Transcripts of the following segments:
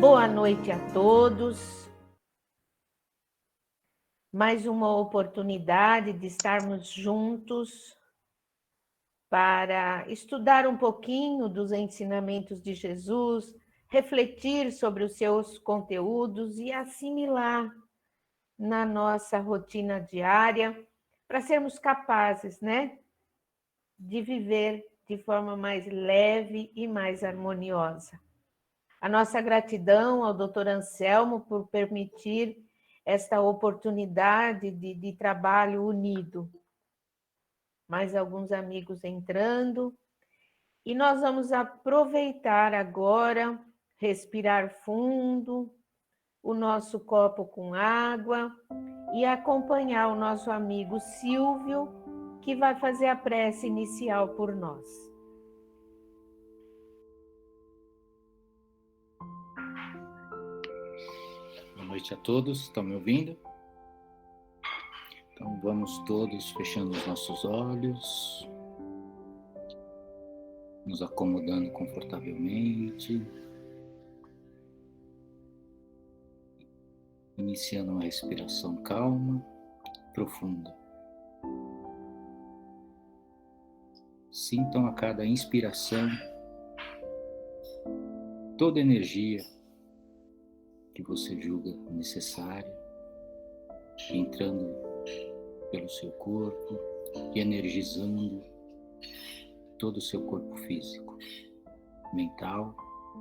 Boa noite a todos. Mais uma oportunidade de estarmos juntos para estudar um pouquinho dos ensinamentos de Jesus, refletir sobre os seus conteúdos e assimilar na nossa rotina diária, para sermos capazes, de viver de forma mais leve e mais harmoniosa. A nossa gratidão ao Dr. Anselmo por permitir esta oportunidade de trabalho unido. Mais alguns amigos entrando. E nós vamos aproveitar agora, respirar fundo, o nosso copo com água e acompanhar o nosso amigo Silvio, que vai fazer a prece inicial por nós. Boa noite a todos, estão me ouvindo? Então vamos todos fechando os nossos olhos, nos acomodando confortavelmente, iniciando uma respiração calma, profunda. Sintam a cada inspiração toda a energia que você julga necessária, entrando pelo seu corpo e energizando todo o seu corpo físico, mental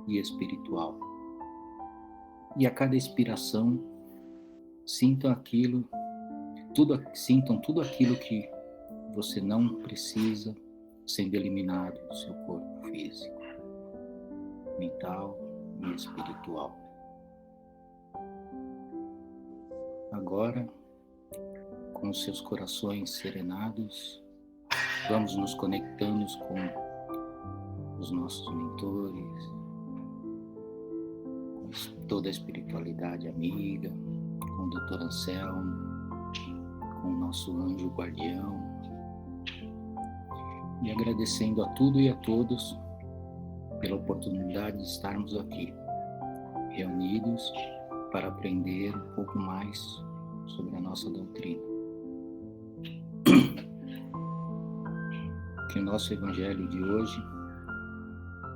e espiritual. E a cada expiração, sintam tudo aquilo que você não precisa sendo eliminado do seu corpo físico, mental e espiritual. Agora, com os seus corações serenados, vamos nos conectando com os nossos mentores, com toda a espiritualidade amiga, com o Dr. Anselmo, com o nosso anjo guardião, e agradecendo a tudo e a todos pela oportunidade de estarmos aqui, reunidos para aprender um pouco mais sobre a nossa doutrina. Que o nosso Evangelho de hoje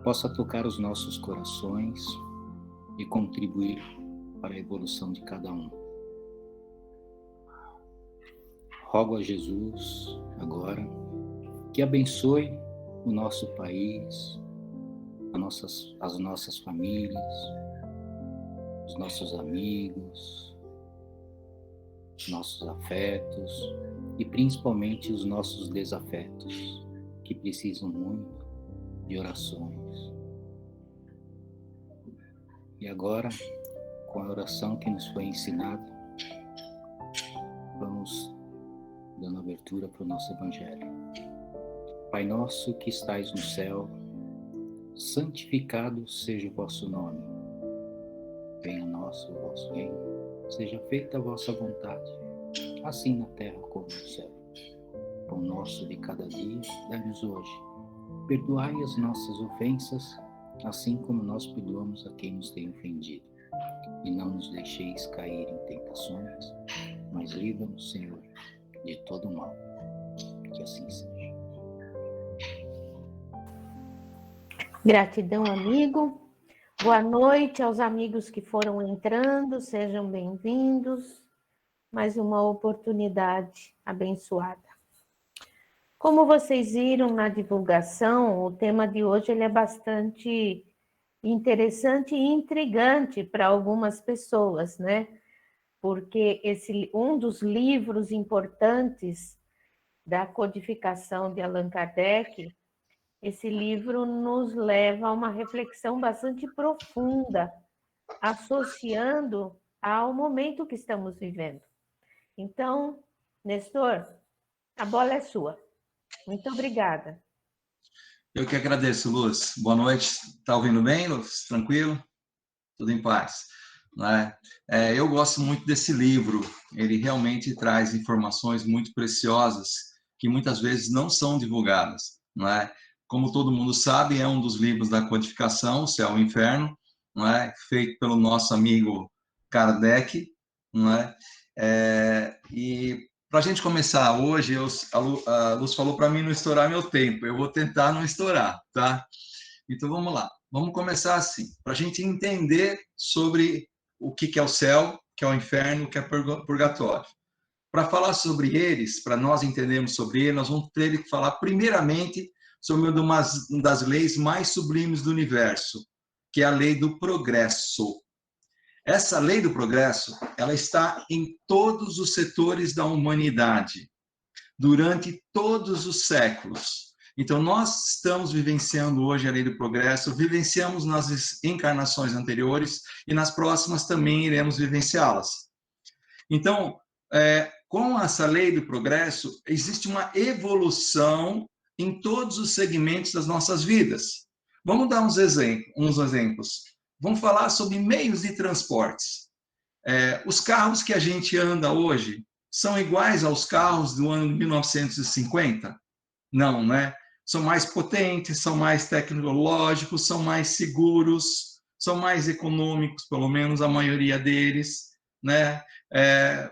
possa tocar os nossos corações e contribuir para a evolução de cada um. Rogo a Jesus agora que abençoe o nosso país, as nossas famílias, os nossos amigos, os nossos afetos e principalmente os nossos desafetos, que precisam muito de orações. E agora, com a oração que nos foi ensinada, vamos dando abertura para o nosso Evangelho. Pai nosso que estais no céu, santificado seja o vosso nome. Venha a nós o vosso reino, seja feita a vossa vontade, assim na terra como no céu. Pão nosso de cada dia, dai-nos hoje. Perdoai as nossas ofensas, assim como nós perdoamos a quem nos tem ofendido. E não nos deixeis cair em tentações, mas livra-nos, Senhor, de todo mal. Que assim seja. Gratidão, amigo. Boa noite aos amigos que foram entrando, sejam bem-vindos. Mais uma oportunidade abençoada. Como vocês viram na divulgação, o tema de hoje ele é bastante interessante e intrigante para algumas pessoas, Porque um dos livros importantes da codificação de Allan Kardec, esse livro nos leva a uma reflexão bastante profunda, associando ao momento que estamos vivendo. Então, Nestor, a bola é sua. Muito obrigada. Eu que agradeço, Luz. Boa noite. Está ouvindo bem, Luz? Tranquilo? Tudo em paz. Eu gosto muito desse livro. Ele realmente traz informações muito preciosas que muitas vezes não são divulgadas. Como todo mundo sabe, é um dos livros da codificação, O Céu e o Inferno, não é? Feito pelo nosso amigo Kardec, não é? E para a gente começar hoje, a Luz falou para mim não estourar meu tempo, eu vou tentar não estourar, tá? Então vamos lá, vamos começar assim, para a gente entender sobre o que é o céu, o que é o inferno, o que é purgatório. Para falar sobre eles, para nós entendermos sobre eles, nós vamos ter que falar primeiramente sobre uma das leis mais sublimes do universo, que é a lei do progresso. Essa lei do progresso, ela está em todos os setores da humanidade, durante todos os séculos. Então, nós estamos vivenciando hoje a lei do progresso, vivenciamos nas encarnações anteriores e nas próximas também iremos vivenciá-las. Então, com essa lei do progresso, existe uma evolução em todos os segmentos das nossas vidas. Vamos dar uns exemplos. Vamos falar sobre meios de transportes. Os carros que a gente anda hoje são iguais aos carros do ano de 1950? Não, né? São mais potentes, são mais tecnológicos, são mais seguros, são mais econômicos, pelo menos a maioria deles, né?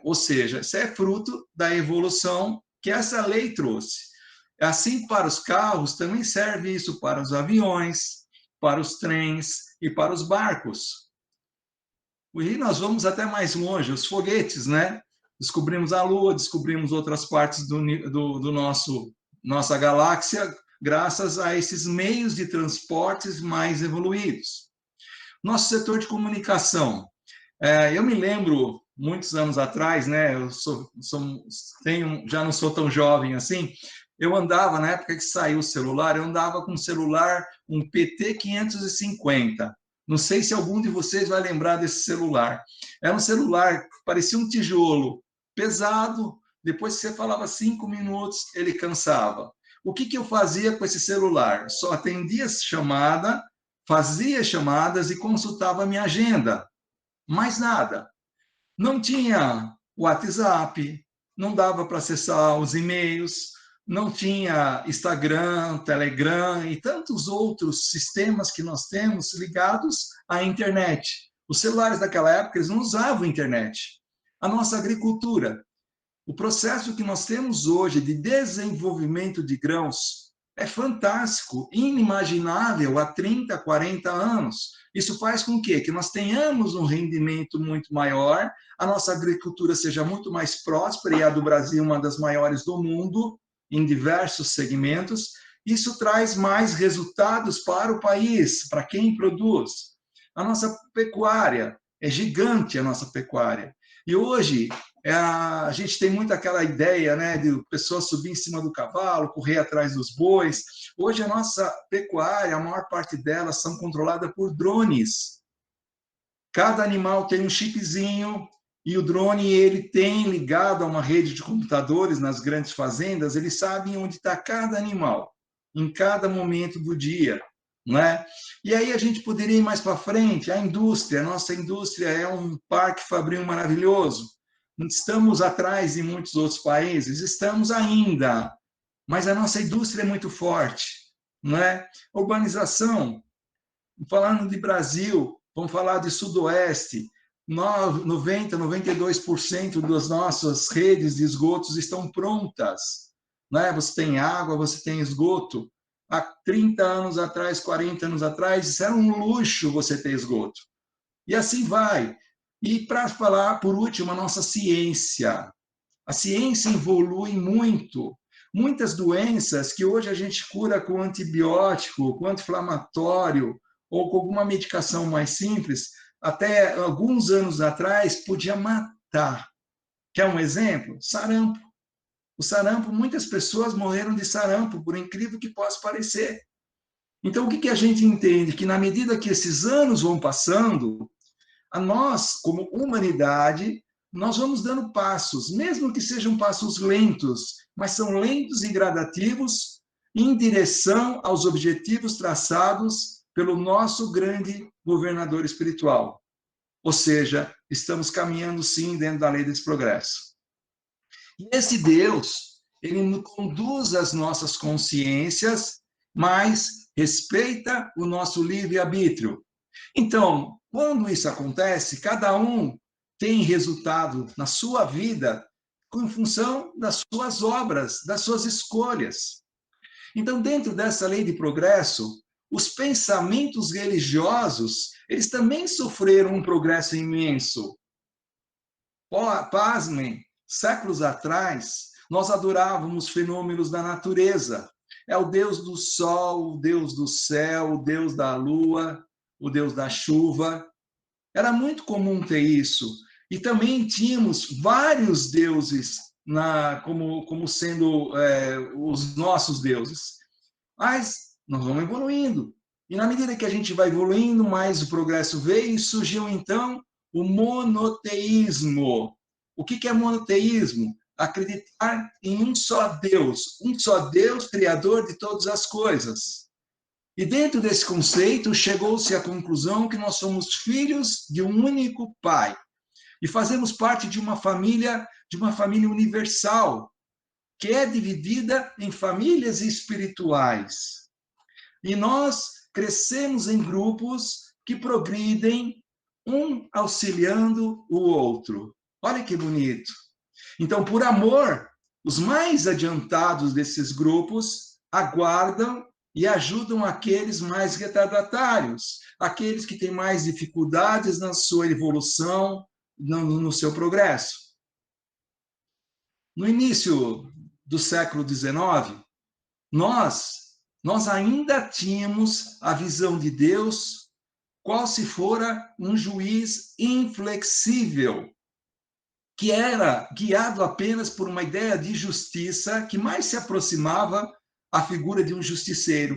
Ou seja, isso é fruto da evolução que essa lei trouxe. Assim, para os carros, também serve isso para os aviões, para os trens e para os barcos. E nós vamos até mais longe, os foguetes, né? Descobrimos a Lua, descobrimos outras partes do nossa galáxia, graças a esses meios de transportes mais evoluídos. Nosso setor de comunicação. Eu me lembro, muitos anos atrás, né? Já não sou tão jovem assim, eu andava, na época que saiu o celular, eu andava com um celular, um PT 550. Não sei se algum de vocês vai lembrar desse celular. Era um celular que parecia um tijolo, pesado. Depois que você falava 5 minutos, ele cansava. O que eu fazia com esse celular? Só atendia chamada, fazia chamadas e consultava a minha agenda. Mais nada. Não tinha WhatsApp, não dava para acessar os e-mails, não tinha Instagram, Telegram e tantos outros sistemas que nós temos ligados à internet. Os celulares daquela época, eles não usavam internet. A nossa agricultura, o processo que nós temos hoje de desenvolvimento de grãos é fantástico, inimaginável há 30, 40 anos. Isso faz com que nós tenhamos um rendimento muito maior, a nossa agricultura seja muito mais próspera, e a do Brasil uma das maiores do mundo, em diversos segmentos. Isso traz mais resultados para o país, para quem produz. A nossa pecuária, é gigante a nossa pecuária. E hoje, a gente tem muito aquela ideia, né, de pessoas subir em cima do cavalo, correr atrás dos bois. Hoje a nossa pecuária, a maior parte delas são controladas por drones. Cada animal tem um chipzinho e o drone, ele tem ligado a uma rede de computadores nas grandes fazendas, eles sabem onde está cada animal, em cada momento do dia, não é? E aí a gente poderia ir mais para frente, a nossa indústria é um parque fabril maravilhoso. Estamos atrás em muitos outros países, estamos ainda, mas a nossa indústria é muito forte, não é? Urbanização, falando de Brasil, vamos falar de Sudoeste, 90, 92% das nossas redes de esgotos estão prontas, né? Você tem água, você tem esgoto. Há 30 anos atrás, 40 anos atrás, isso era um luxo você ter esgoto. E assim vai. E para falar, por último, a nossa ciência. A ciência evolui muito. Muitas doenças que hoje a gente cura com antibiótico, com anti-inflamatório ou com alguma medicação mais simples, até alguns anos atrás podia matar. Quer um exemplo? Sarampo. O sarampo, muitas pessoas morreram de sarampo, por incrível que possa parecer. Então, o que a gente entende? Que na medida que esses anos vão passando, a nós, como humanidade, nós vamos dando passos, mesmo que sejam passos lentos, mas são lentos e gradativos em direção aos objetivos traçados pelo nosso grande governador espiritual. Ou seja, estamos caminhando sim dentro da lei desse progresso. E esse Deus, ele nos conduz às nossas consciências, mas respeita o nosso livre-arbítrio. Então, quando isso acontece, cada um tem resultado na sua vida em função das suas obras, das suas escolhas. Então, dentro dessa lei de progresso, os pensamentos religiosos, eles também sofreram um progresso imenso. Pasmem, séculos atrás, nós adorávamos fenômenos da natureza. É o Deus do sol, o Deus do céu, o Deus da lua, o Deus da chuva. Era muito comum ter isso. E também tínhamos vários deuses como sendo os nossos deuses. Mas nós vamos evoluindo. E na medida que a gente vai evoluindo, mais o progresso veio e surgiu, então, o monoteísmo. O que é monoteísmo? Acreditar em um só Deus criador de todas as coisas. E dentro desse conceito, chegou-se à conclusão que nós somos filhos de um único Pai. E fazemos parte de uma família universal, que é dividida em famílias espirituais. E nós crescemos em grupos que progridem, um auxiliando o outro. Olha que bonito. Então, por amor, os mais adiantados desses grupos aguardam e ajudam aqueles mais retardatários, aqueles que têm mais dificuldades na sua evolução, no seu progresso. No início do século XIX, nós ainda tínhamos a visão de Deus qual se fora um juiz inflexível, que era guiado apenas por uma ideia de justiça que mais se aproximava à figura de um justiceiro.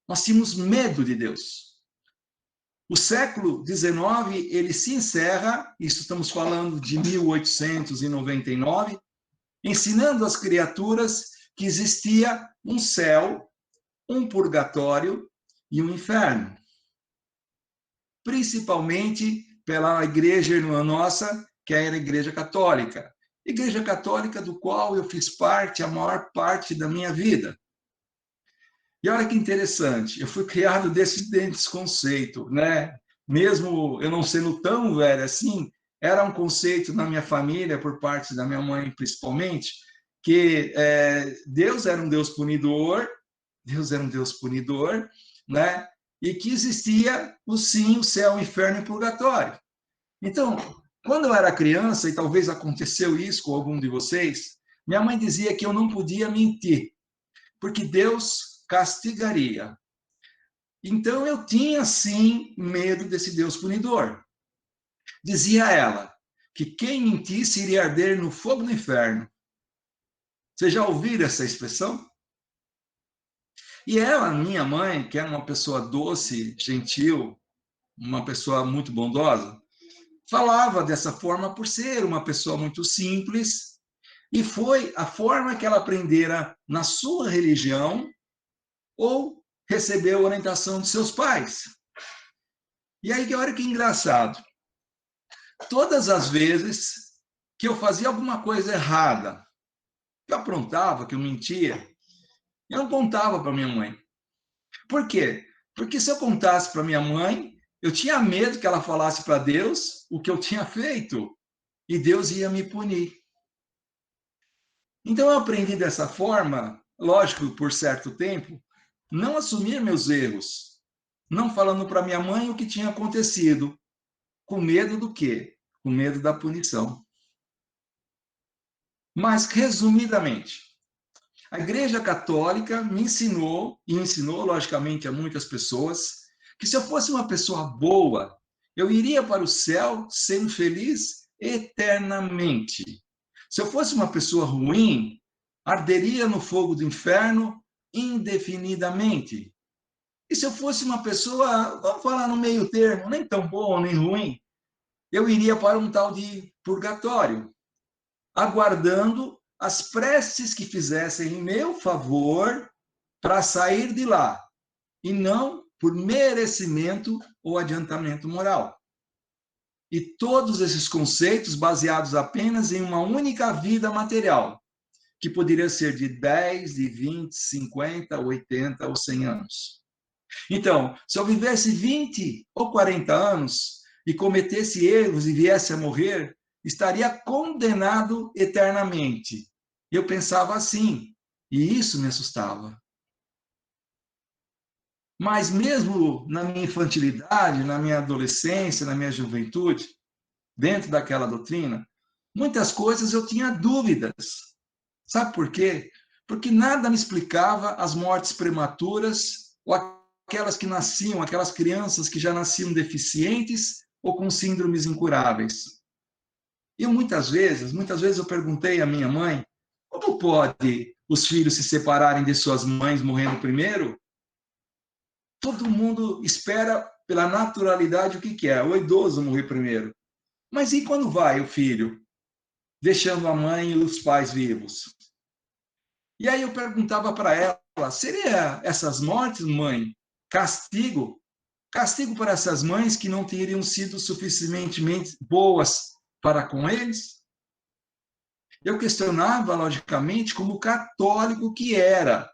Nós tínhamos medo de Deus. O século XIX, ele se encerra, isso estamos falando de 1899, ensinando às criaturas que existia um céu, um purgatório e um inferno. Principalmente pela igreja irmã nossa, que era a Igreja Católica. Igreja Católica do qual eu fiz parte a maior parte da minha vida. E olha que interessante, eu fui criado desse conceito, né? Mesmo eu não sendo tão velho assim, era um conceito na minha família, por parte da minha mãe principalmente, que Deus era um Deus punidor, né? E que existia, o céu, o inferno e o purgatório. Então, quando eu era criança, e talvez aconteceu isso com algum de vocês, minha mãe dizia que eu não podia mentir, porque Deus castigaria. Então, eu tinha, sim, medo desse Deus punidor. Dizia ela que quem mentisse iria arder no fogo do inferno. Vocês já ouviram essa expressão? E ela, minha mãe, que era uma pessoa doce, gentil, uma pessoa muito bondosa, falava dessa forma por ser uma pessoa muito simples, e foi a forma que ela aprendera na sua religião ou recebeu a orientação de seus pais. E aí, olha que engraçado. Todas as vezes que eu fazia alguma coisa errada, que eu aprontava, que eu mentia, eu não contava para minha mãe. Por quê? Porque se eu contasse para minha mãe, eu tinha medo que ela falasse para Deus o que eu tinha feito, e Deus ia me punir. Então eu aprendi dessa forma, lógico, por certo tempo, não assumir meus erros, não falando para minha mãe o que tinha acontecido, com medo do quê? Com medo da punição. Mas, resumidamente, a Igreja Católica me ensinou, e ensinou, logicamente, a muitas pessoas, que se eu fosse uma pessoa boa, eu iria para o céu sendo feliz eternamente. Se eu fosse uma pessoa ruim, arderia no fogo do inferno indefinidamente. E se eu fosse uma pessoa, vamos falar no meio termo, nem tão boa nem ruim, eu iria para um tal de purgatório, aguardando as preces que fizessem em meu favor para sair de lá, e não por merecimento ou adiantamento moral. E todos esses conceitos baseados apenas em uma única vida material, que poderia ser de 10, de 20, 50, 80 ou 100 anos. Então, se eu vivesse 20 ou 40 anos e cometesse erros e viesse a morrer, estaria condenado eternamente. Eu pensava assim, e isso me assustava. Mas mesmo na minha infantilidade, na minha adolescência, na minha juventude, dentro daquela doutrina, muitas coisas eu tinha dúvidas. Sabe por quê? Porque nada me explicava as mortes prematuras ou aquelas que nasciam, aquelas crianças que já nasciam deficientes ou com síndromes incuráveis. E muitas vezes eu perguntei à minha mãe, como pode os filhos se separarem de suas mães morrendo primeiro? Todo mundo espera pela naturalidade o que é? O idoso morrer primeiro. Mas e quando vai o filho, deixando a mãe e os pais vivos? E aí eu perguntava para ela, seria essas mortes, mãe, castigo? Castigo para essas mães que não teriam sido suficientemente boas para com eles? Eu questionava, logicamente, como católico que era,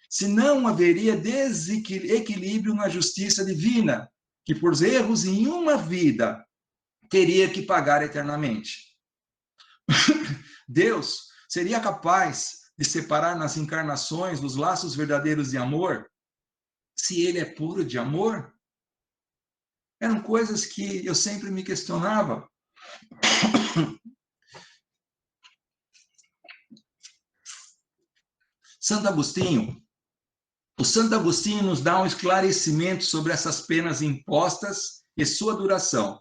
se não haveria desequilíbrio na justiça divina, que por erros em uma vida teria que pagar eternamente. Deus seria capaz de separar nas encarnações os laços verdadeiros de amor, se ele é puro de amor? Eram coisas que eu sempre me questionava. Santo Agostinho, o Santo Agostinho nos dá um esclarecimento sobre essas penas impostas e sua duração,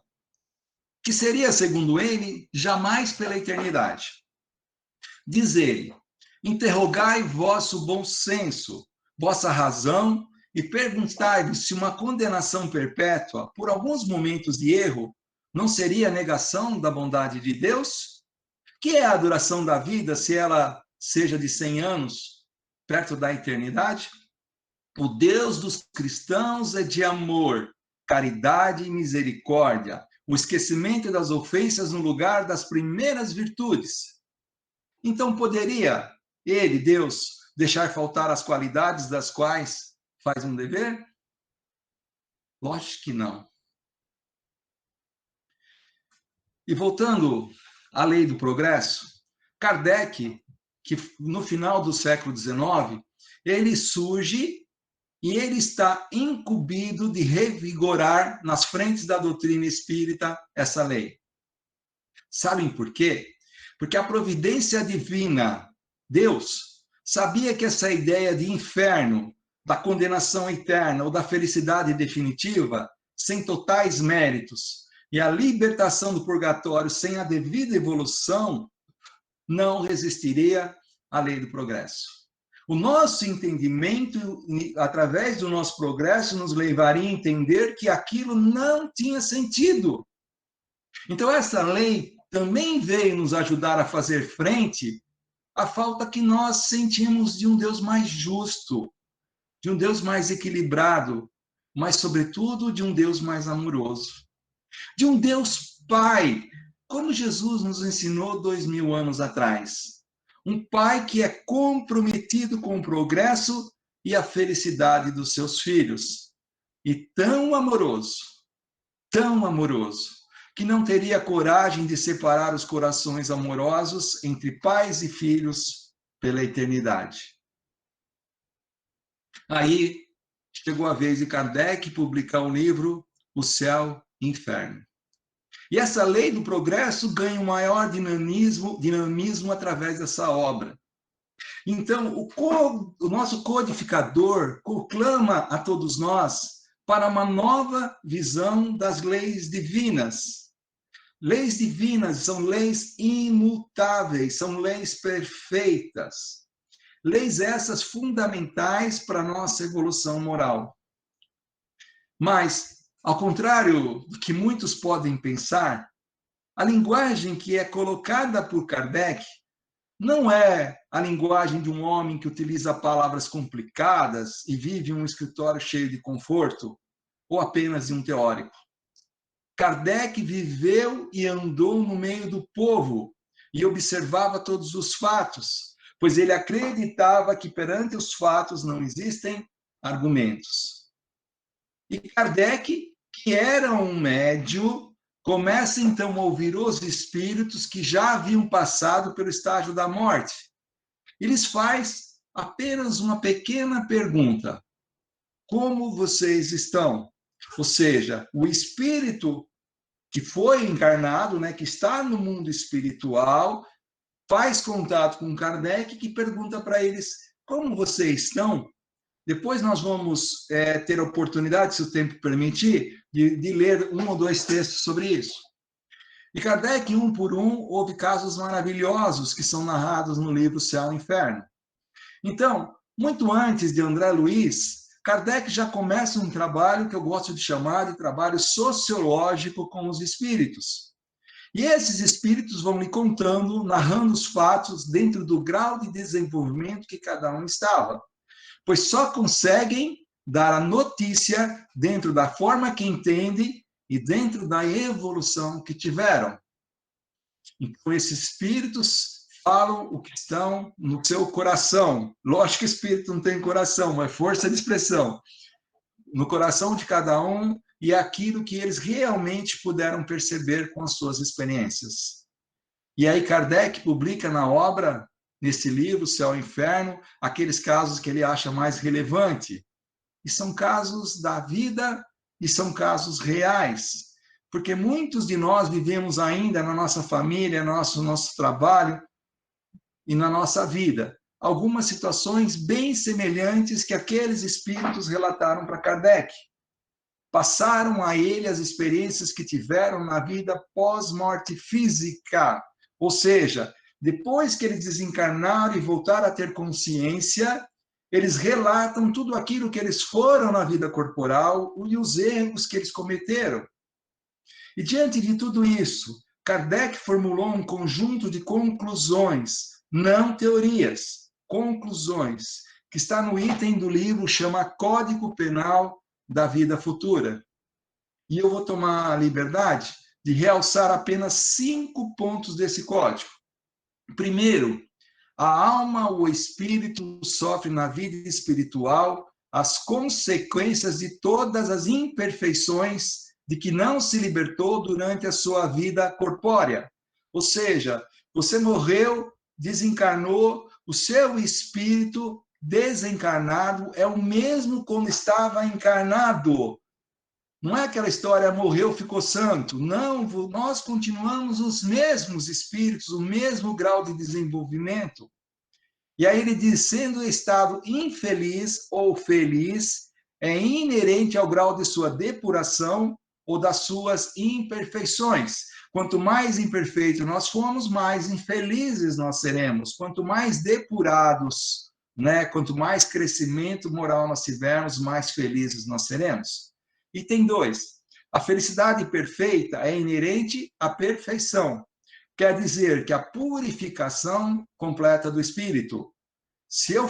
que seria, segundo ele, jamais pela eternidade. Diz ele, interrogai vosso bom senso, vossa razão, e perguntai-vos se uma condenação perpétua, por alguns momentos de erro, não seria negação da bondade de Deus? Que é a duração da vida, se ela seja de 100 anos, perto da eternidade? O Deus dos cristãos é de amor, caridade e misericórdia, o esquecimento das ofensas no lugar das primeiras virtudes. Então poderia ele, Deus, deixar faltar as qualidades das quais faz um dever? Lógico que não. E voltando à lei do progresso, Kardec, que no final do século XIX, ele surge e ele está incumbido de revigorar nas frentes da doutrina espírita essa lei. Sabem por quê? Porque a providência divina, Deus, sabia que essa ideia de inferno, da condenação eterna ou da felicidade definitiva, sem totais méritos, e a libertação do purgatório sem a devida evolução, não resistiria à lei do progresso. O nosso entendimento, através do nosso progresso, nos levaria a entender que aquilo não tinha sentido. Então, essa lei também veio nos ajudar a fazer frente à falta que nós sentimos de um Deus mais justo, de um Deus mais equilibrado, mas, sobretudo, de um Deus mais amoroso. De um Deus Pai, como Jesus nos ensinou 2000 anos atrás. Um pai que é comprometido com o progresso e a felicidade dos seus filhos. E tão amoroso, que não teria coragem de separar os corações amorosos entre pais e filhos pela eternidade. Aí chegou a vez de Kardec publicar o livro O Céu e o Inferno. E essa lei do progresso ganha um maior dinamismo através dessa obra. Então, o nosso codificador proclama a todos nós para uma nova visão das leis divinas. Leis divinas são leis imutáveis, são leis perfeitas. Leis essas fundamentais para a nossa evolução moral. Mas, ao contrário do que muitos podem pensar, a linguagem que é colocada por Kardec não é a linguagem de um homem que utiliza palavras complicadas e vive em um escritório cheio de conforto, ou apenas de um teórico. Kardec viveu e andou no meio do povo e observava todos os fatos, pois ele acreditava que perante os fatos não existem argumentos. E Kardec, que era um médium, começa então a ouvir os espíritos que já haviam passado pelo estágio da morte. Eles faz apenas uma pequena pergunta: como vocês estão? Ou seja, o espírito que foi encarnado, né, que está no mundo espiritual, faz contato com Kardec, que pergunta para eles: como vocês estão? Depois nós vamos ter a oportunidade, se o tempo permitir, de ler um ou dois textos sobre isso. E Kardec, um por um, houve casos maravilhosos que são narrados no livro Céu e Inferno. Então, muito antes de André Luiz, Kardec já começa um trabalho que eu gosto de chamar de trabalho sociológico com os espíritos. E esses espíritos vão lhe contando, narrando os fatos dentro do grau de desenvolvimento que cada um estava. Pois só conseguem dar a notícia dentro da forma que entende e dentro da evolução que tiveram. Então, esses espíritos falam o que estão no seu coração. Lógico que espírito não tem coração, mas força de expressão. No coração de cada um e aquilo que eles realmente puderam perceber com as suas experiências. E aí Kardec publica na obra, nesse livro, Céu e Inferno, aqueles casos que ele acha mais relevante. E são casos da vida e são casos reais. Porque muitos de nós vivemos ainda na nossa família, no nosso trabalho e na nossa vida algumas situações bem semelhantes que aqueles espíritos relataram para Kardec. Passaram a ele as experiências que tiveram na vida pós-morte física. Ou seja, depois que eles desencarnaram e voltaram a ter consciência, eles relatam tudo aquilo que eles foram na vida corporal e os erros que eles cometeram. E diante de tudo isso, Kardec formulou um conjunto de conclusões, não teorias, conclusões, que está no item do livro, chama Código Penal da Vida Futura. E eu vou tomar a liberdade de realçar apenas 5 pontos desse código. Primeiro, a alma ou o espírito sofre na vida espiritual as consequências de todas as imperfeições de que não se libertou durante a sua vida corpórea. Ou seja, você morreu, desencarnou, o seu espírito desencarnado é o mesmo como estava encarnado. Não é aquela história, morreu, ficou santo. Não, nós continuamos os mesmos espíritos, o mesmo grau de desenvolvimento. E aí ele diz, sendo o estado infeliz ou feliz, é inerente ao grau de sua depuração ou das suas imperfeições. Quanto mais imperfeito nós formos, mais infelizes nós seremos. Quanto mais depurados, né? Quanto mais crescimento moral nós tivermos, mais felizes nós seremos. Item 2. A felicidade perfeita é inerente à perfeição. Quer dizer que a purificação completa do espírito. Se eu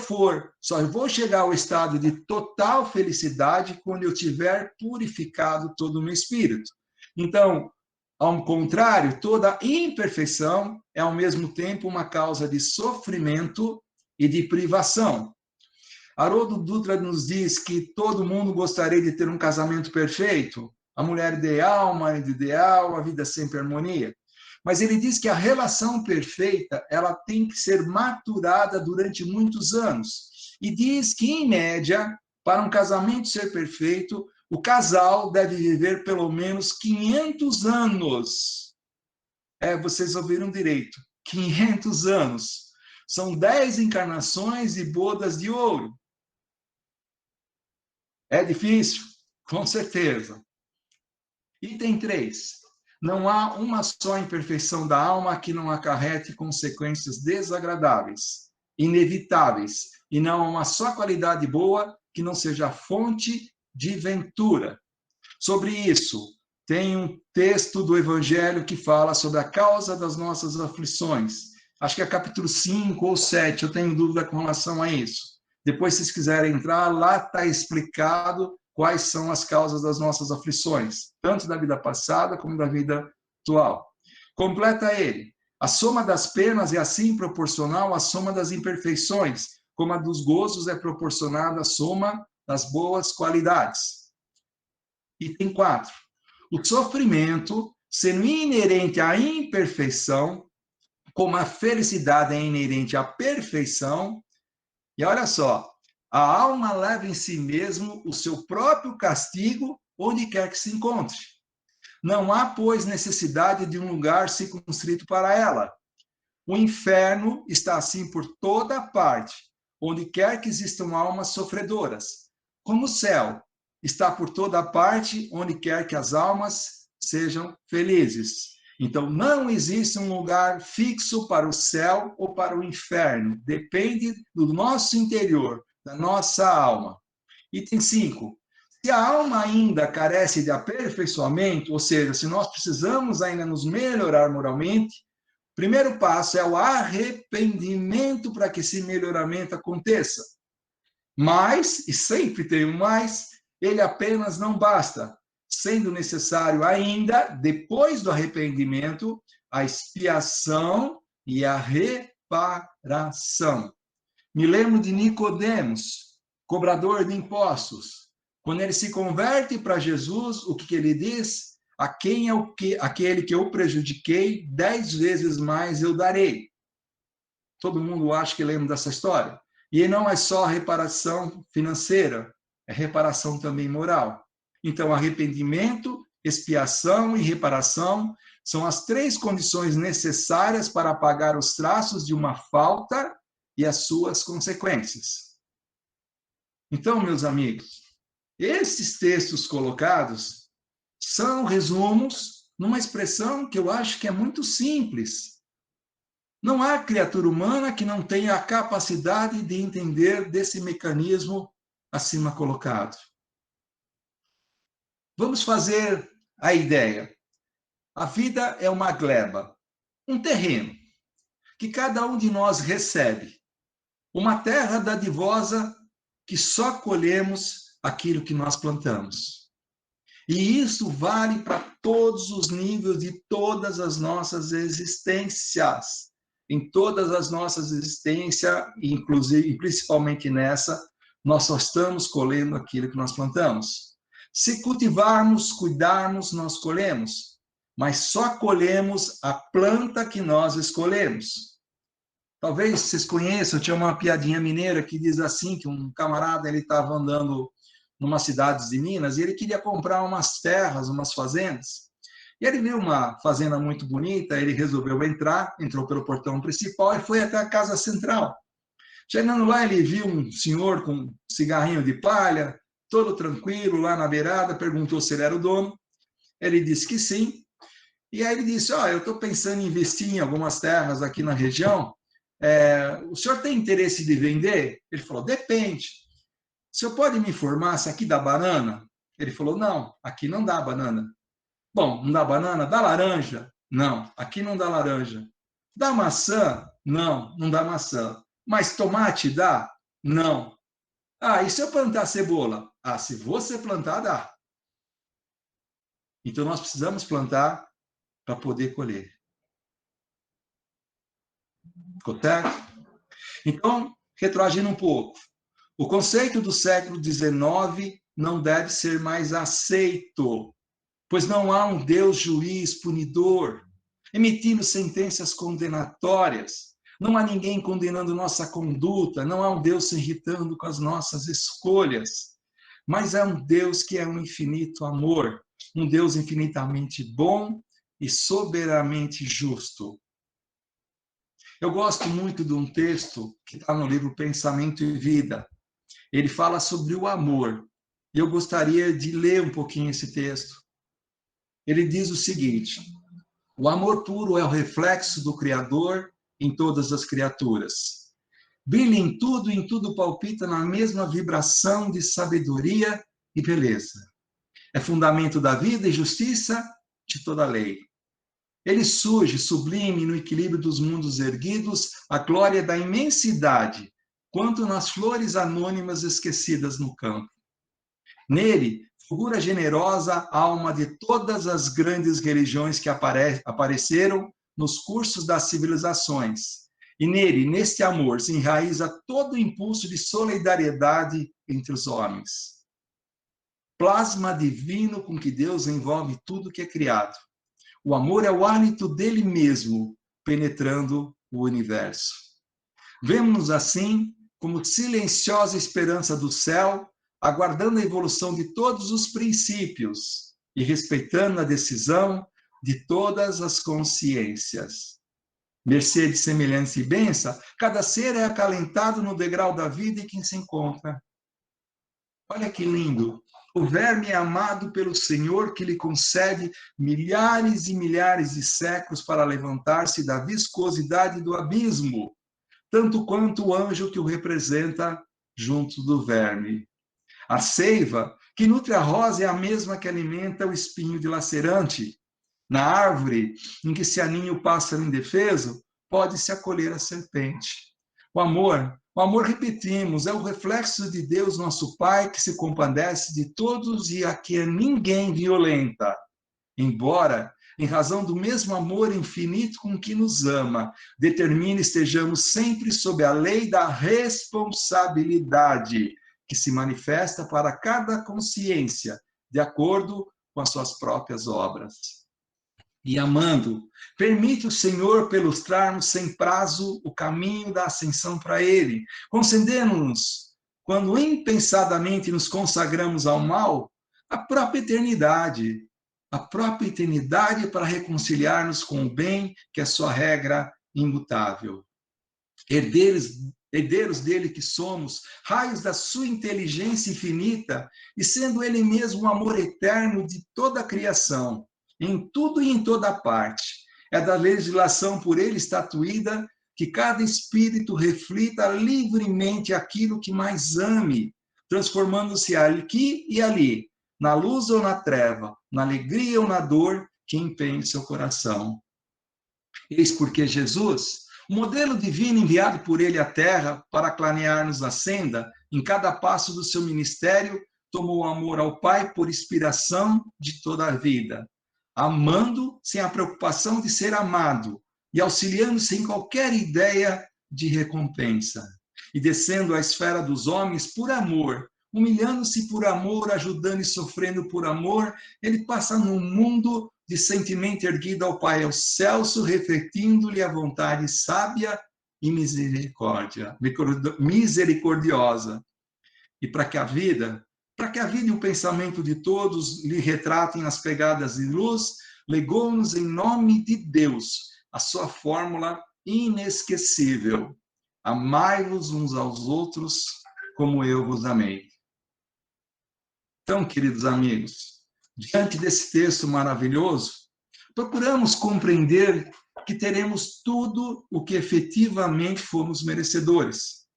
só vou chegar ao estado de total felicidade quando eu tiver purificado todo o meu espírito. Então, ao contrário, toda imperfeição é ao mesmo tempo uma causa de sofrimento e de privação. Haroldo Dutra nos diz que todo mundo gostaria de ter um casamento perfeito, a mulher ideal, o marido ideal, a vida sempre harmonia. Mas ele diz que a relação perfeita, ela tem que ser maturada durante muitos anos. E diz que, em média, para um casamento ser perfeito, o casal deve viver pelo menos 500 anos. Vocês ouviram direito, 500 anos. São 10 encarnações e bodas de ouro. É difícil? Com certeza. Item 3. Não há uma só imperfeição da alma que não acarrete consequências desagradáveis, inevitáveis, e não há uma só qualidade boa que não seja fonte de ventura. Sobre isso, tem um texto do Evangelho que fala sobre a causa das nossas aflições. Acho que é capítulo 5 ou 7, eu tenho dúvida com relação a isso. Depois, se vocês quiserem entrar, lá está explicado quais são as causas das nossas aflições, tanto da vida passada como da vida atual. Completa ele. A soma das penas é assim proporcional à soma das imperfeições, como a dos gozos é proporcionada à soma das boas qualidades. Item 4. O sofrimento, sendo inerente à imperfeição, como a felicidade é inerente à perfeição, e olha só, a alma leva em si mesmo o seu próprio castigo onde quer que se encontre. Não há, pois, necessidade de um lugar circunscrito para ela. O inferno está assim por toda parte, onde quer que existam almas sofredoras, como o céu está por toda parte, onde quer que as almas sejam felizes. Então, não existe um lugar fixo para o céu ou para o inferno. Depende do nosso interior, da nossa alma. Item 5. Se a alma ainda carece de aperfeiçoamento, ou seja, se nós precisamos ainda nos melhorar moralmente, o primeiro passo é o arrependimento para que esse melhoramento aconteça. Mas, e sempre tem um mais, ele apenas não basta, sendo necessário ainda, depois do arrependimento, a expiação e a reparação. Me lembro de Nicodemos, cobrador de impostos. Quando ele se converte para Jesus, o que ele diz? Aquele que eu prejudiquei, 10 vezes mais eu darei. Todo mundo acha que lembra dessa história. E não é só reparação financeira, é reparação também moral. Então, arrependimento, expiação e reparação são as 3 condições necessárias para apagar os traços de uma falta e as suas consequências. Então, meus amigos, esses textos colocados são resumos numa expressão que eu acho que é muito simples. Não há criatura humana que não tenha a capacidade de entender desse mecanismo acima colocado. Vamos fazer a ideia. A vida é uma gleba, um terreno, que cada um de nós recebe. Uma terra dadivosa que só colhemos aquilo que nós plantamos. E isso vale para todos os níveis de todas as nossas existências. Em todas as nossas existências, inclusive, principalmente nessa, nós só estamos colhendo aquilo que nós plantamos. Se cultivarmos, cuidarmos, nós colhemos. Mas só colhemos a planta que nós escolhemos. Talvez vocês conheçam, tinha uma piadinha mineira que diz assim, que um camarada ele estava andando numa cidade de Minas e ele queria comprar umas terras, umas fazendas. E ele viu uma fazenda muito bonita, ele resolveu entrar, entrou pelo portão principal e foi até a casa central. Chegando lá, ele viu um senhor com um cigarrinho de palha, todo tranquilo, lá na beirada, perguntou se ele era o dono. Ele disse que sim. E aí ele disse, eu estou pensando em investir em algumas terras aqui na região. O senhor tem interesse de vender? Ele falou, depende. O senhor pode me informar se aqui dá banana? Ele falou, não, aqui não dá banana. Bom, não dá banana? Dá laranja? Não, aqui não dá laranja. Dá maçã? Não, não dá maçã. Mas tomate dá? Não. E se eu plantar cebola? Se você plantar, dá. Então, nós precisamos plantar para poder colher. Ficou certo? Então, retroagindo um pouco. O conceito do século XIX não deve ser mais aceito, pois não há um Deus juiz punidor, emitindo sentenças condenatórias. Não há ninguém condenando nossa conduta, não há um Deus se irritando com as nossas escolhas. Mas é um Deus que é um infinito amor, um Deus infinitamente bom e soberanamente justo. Eu gosto muito de um texto que está no livro Pensamento e Vida. Ele fala sobre o amor. E eu gostaria de ler um pouquinho esse texto. Ele diz o seguinte: o amor puro é o reflexo do Criador em todas as criaturas. Brilha em tudo palpita na mesma vibração de sabedoria e beleza. É fundamento da vida e justiça de toda a lei. Ele surge sublime no equilíbrio dos mundos erguidos, a glória da imensidade, quanto nas flores anônimas esquecidas no campo. Nele, figura generosa a alma de todas as grandes religiões que apareceram nos cursos das civilizações. E nele, neste amor, se enraiza todo o impulso de solidariedade entre os homens. plasma divino com que Deus envolve tudo que é criado. O amor é o hálito dele mesmo, penetrando o universo. Vemos-nos assim como silenciosa esperança do céu, aguardando a evolução de todos os princípios e respeitando a decisão de todas as consciências. Mercê de semelhança e bênção, cada ser é acalentado no degrau da vida em que se encontra. Olha que lindo! O verme é amado pelo Senhor, que lhe concede milhares e milhares de séculos para levantar-se da viscosidade do abismo, tanto quanto o anjo que o representa junto do verme. A seiva que nutre a rosa é a mesma que alimenta o espinho dilacerante. Na árvore em que se aninha o pássaro indefeso, pode-se acolher a serpente. O amor, repetimos, é o reflexo de Deus, nosso Pai, que se compadece de todos e a que ninguém violenta. Embora, em razão do mesmo amor infinito com que nos ama, determine estejamos sempre sob a lei da responsabilidade, que se manifesta para cada consciência, de acordo com as suas próprias obras. E amando, permite o Senhor pelustrarmos sem prazo o caminho da ascensão para Ele, concedendo-nos, quando impensadamente nos consagramos ao mal, a própria eternidade para reconciliar-nos com o bem, que é sua regra imutável. Herdeiros dele que somos, raios da sua inteligência infinita, e sendo ele mesmo o amor eterno de toda a criação, em tudo e em toda parte. É da legislação por ele estatuída que cada espírito reflita livremente aquilo que mais ame, transformando-se aqui e ali, na luz ou na treva, na alegria ou na dor que empenhe seu coração. Eis porque Jesus, o modelo divino enviado por ele à terra para clarear-nos a senda, em cada passo do seu ministério, tomou o amor ao Pai por inspiração de toda a vida, amando sem a preocupação de ser amado e auxiliando sem qualquer ideia de recompensa, e descendo à esfera dos homens por amor, humilhando-se por amor, ajudando e sofrendo por amor, ele passa no mundo de sentimento erguido ao Pai excelso, refletindo-lhe a vontade sábia e misericordiosa. E para que a vida e o pensamento de todos lhe retratem as pegadas de luz, legou-nos em nome de Deus a sua fórmula inesquecível: amai-vos uns aos outros como eu vos amei. Então, queridos amigos, diante desse texto maravilhoso, procuramos compreender que teremos tudo o que efetivamente fomos merecedores.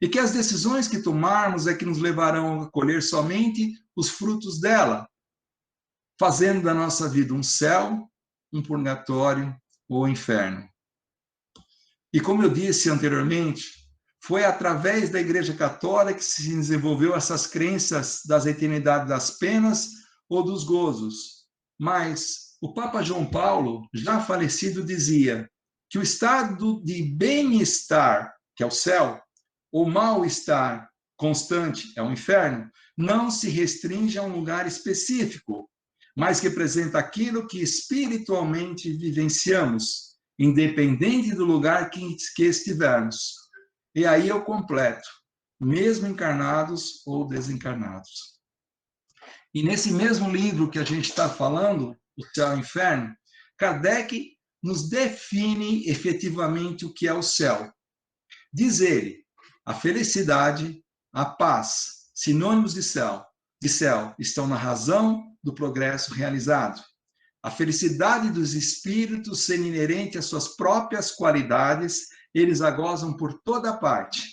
E que as decisões que tomarmos é que nos levarão a colher somente os frutos dela, fazendo da nossa vida um céu, um purgatório ou um inferno. E como eu disse anteriormente, foi através da Igreja Católica que se desenvolveu essas crenças das eternidades das penas ou dos gozos. Mas o Papa João Paulo, já falecido, dizia que o estado de bem-estar, que é o céu, o mal-estar constante, é o inferno, não se restringe a um lugar específico, mas representa aquilo que espiritualmente vivenciamos, independente do lugar que estivermos. E aí eu completo, mesmo encarnados ou desencarnados. E nesse mesmo livro que a gente está falando, O Céu e o Inferno, Kardec nos define efetivamente o que é o céu. Diz ele: a felicidade, a paz, sinônimos de céu, estão na razão do progresso realizado. A felicidade dos espíritos, sendo inerente às suas próprias qualidades, eles a gozam por toda parte,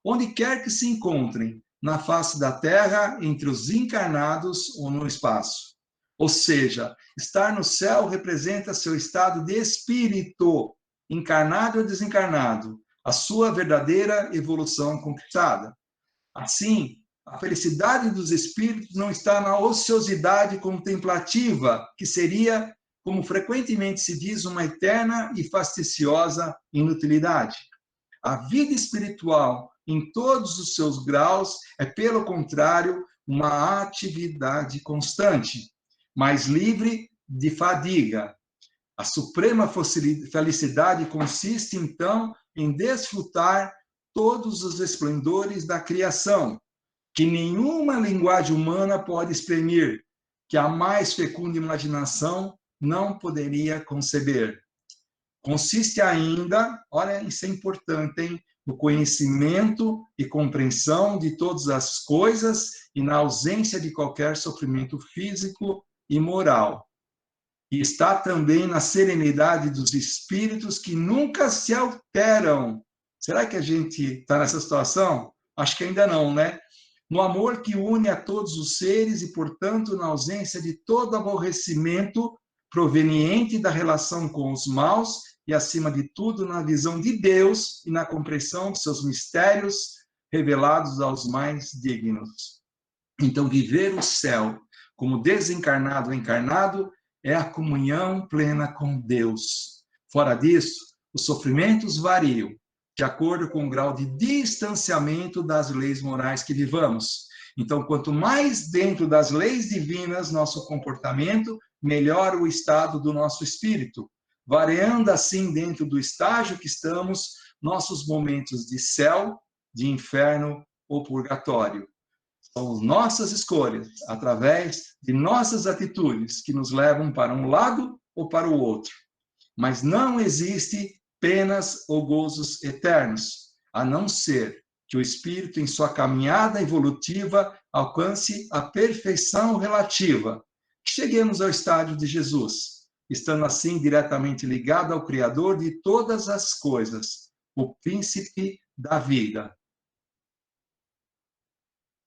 onde quer que se encontrem, na face da terra, entre os encarnados ou no espaço. Ou seja, estar no céu representa seu estado de espírito, encarnado ou desencarnado, a sua verdadeira evolução conquistada. Assim, a felicidade dos espíritos não está na ociosidade contemplativa, que seria, como frequentemente se diz, uma eterna e fasticiosa inutilidade. A vida espiritual, em todos os seus graus, é, pelo contrário, uma atividade constante, mas livre de fadiga. A suprema felicidade consiste, então, em desfrutar todos os esplendores da criação, que nenhuma linguagem humana pode exprimir, que a mais fecunda imaginação não poderia conceber. Consiste ainda, olha, isso é importante, hein? No conhecimento e compreensão de todas as coisas e na ausência de qualquer sofrimento físico e moral. E está também na serenidade dos espíritos que nunca se alteram. Será que a gente está nessa situação? Acho que ainda não, né? No amor que une a todos os seres e, portanto, na ausência de todo aborrecimento proveniente da relação com os maus e, acima de tudo, na visão de Deus e na compreensão de seus mistérios revelados aos mais dignos. Então, viver o céu como desencarnado ou encarnado é a comunhão plena com Deus. Fora disso, os sofrimentos variam de acordo com o grau de distanciamento das leis morais que vivamos. Então, quanto mais dentro das leis divinas nosso comportamento, melhor o estado do nosso espírito, variando assim dentro do estágio que estamos, nossos momentos de céu, de inferno ou purgatório. São nossas escolhas, através de nossas atitudes, que nos levam para um lado ou para o outro. Mas não existe penas ou gozos eternos, a não ser que o espírito, em sua caminhada evolutiva, alcance a perfeição relativa, que cheguemos ao estágio de Jesus, estando assim diretamente ligado ao Criador de todas as coisas, o príncipe da vida.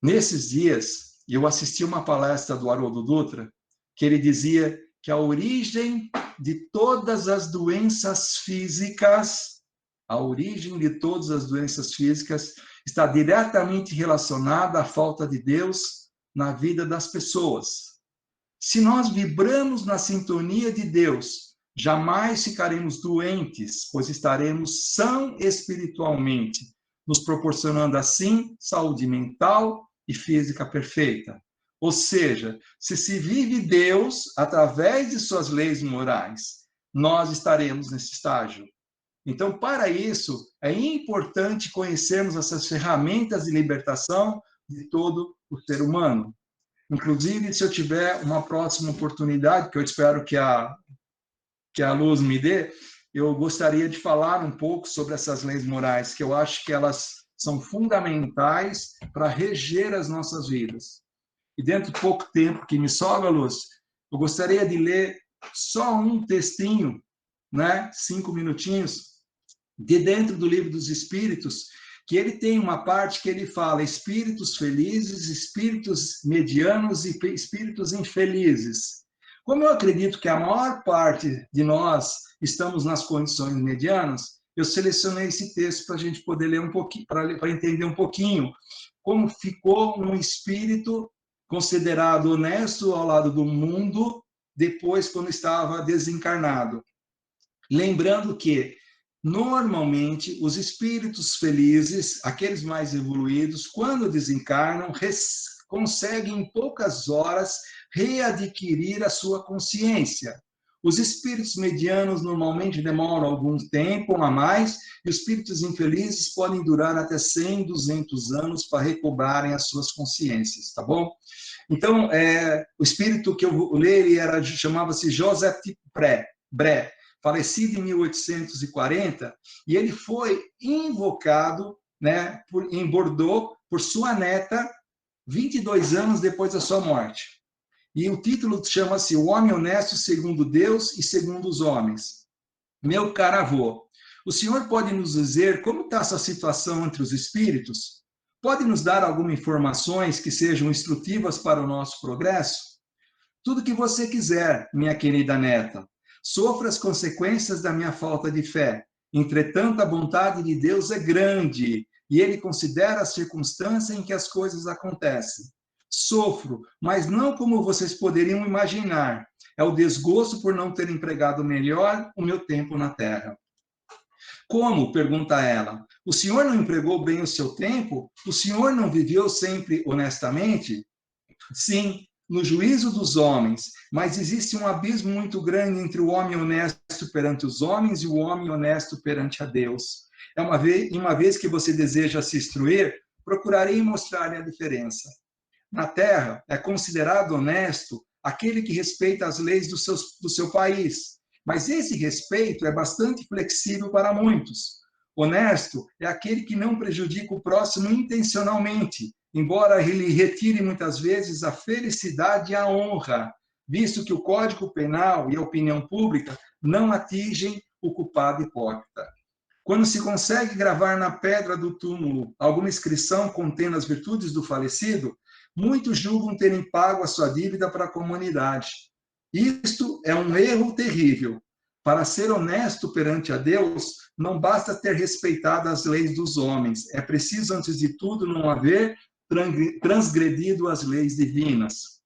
Nesses dias, eu assisti uma palestra do Haroldo Dutra, que ele dizia que a origem de todas as doenças físicas, está diretamente relacionada à falta de Deus na vida das pessoas. Se nós vibramos na sintonia de Deus, jamais ficaremos doentes, pois estaremos sãos espiritualmente, nos proporcionando assim saúde mental e física perfeita. Ou seja, se vive Deus através de suas leis morais, nós estaremos nesse estágio. Então, para isso, é importante conhecermos essas ferramentas de libertação de todo o ser humano. Inclusive, se eu tiver uma próxima oportunidade, que eu espero que a Luz me dê, eu gostaria de falar um pouco sobre essas leis morais, que eu acho que elas são fundamentais para reger as nossas vidas. E dentro de pouco tempo que me sobra, Luz, eu gostaria de ler só um textinho, né? 5 minutinhos, de dentro do Livro dos Espíritos, que ele tem uma parte que ele fala espíritos felizes, espíritos medianos e espíritos infelizes. Como eu acredito que a maior parte de nós estamos nas condições medianas, eu selecionei esse texto para a gente poder ler um pouquinho, para entender um pouquinho como ficou um espírito considerado honesto ao lado do mundo, depois quando estava desencarnado. Lembrando que, normalmente, os espíritos felizes, aqueles mais evoluídos, quando desencarnam, conseguem em poucas horas readquirir a sua consciência. Os espíritos medianos normalmente demoram algum tempo a mais, e os espíritos infelizes podem durar até 100, 200 anos para recobrarem as suas consciências, tá bom? Então, o espírito que eu vou ler, chamava-se Joseph Bré, falecido em 1840, e ele foi invocado, né, em Bordeaux por sua neta 22 anos depois da sua morte. E o título chama-se O Homem Honesto segundo Deus e segundo os Homens. Meu caro avô, o senhor pode nos dizer como está essa situação entre os espíritos? Pode nos dar algumas informações que sejam instrutivas para o nosso progresso? Tudo que você quiser, minha querida neta. Sofra as consequências da minha falta de fé. Entretanto, a vontade de Deus é grande e ele considera a circunstância em que as coisas acontecem. Sofro, mas não como vocês poderiam imaginar. É o desgosto por não ter empregado melhor o meu tempo na Terra. Como? Pergunta ela. O senhor não empregou bem o seu tempo? O senhor não viveu sempre honestamente? sim, no juízo dos homens, mas existe um abismo muito grande entre o homem honesto perante os homens e o homem honesto perante a Deus. Uma vez que você deseja se instruir, procurarei mostrar-lhe a diferença. Na terra, é considerado honesto aquele que respeita as leis do seu país, mas esse respeito é bastante flexível para muitos. Honesto é aquele que não prejudica o próximo intencionalmente, embora ele retire muitas vezes a felicidade e a honra, visto que o Código Penal e a opinião pública não atingem o culpado hipócrita. Quando se consegue gravar na pedra do túmulo alguma inscrição contendo as virtudes do falecido, muitos julgam terem pago a sua dívida para a comunidade. Isto é um erro terrível. Para ser honesto perante a Deus, não basta ter respeitado as leis dos homens. É preciso, antes de tudo, não haver transgredido as leis divinas.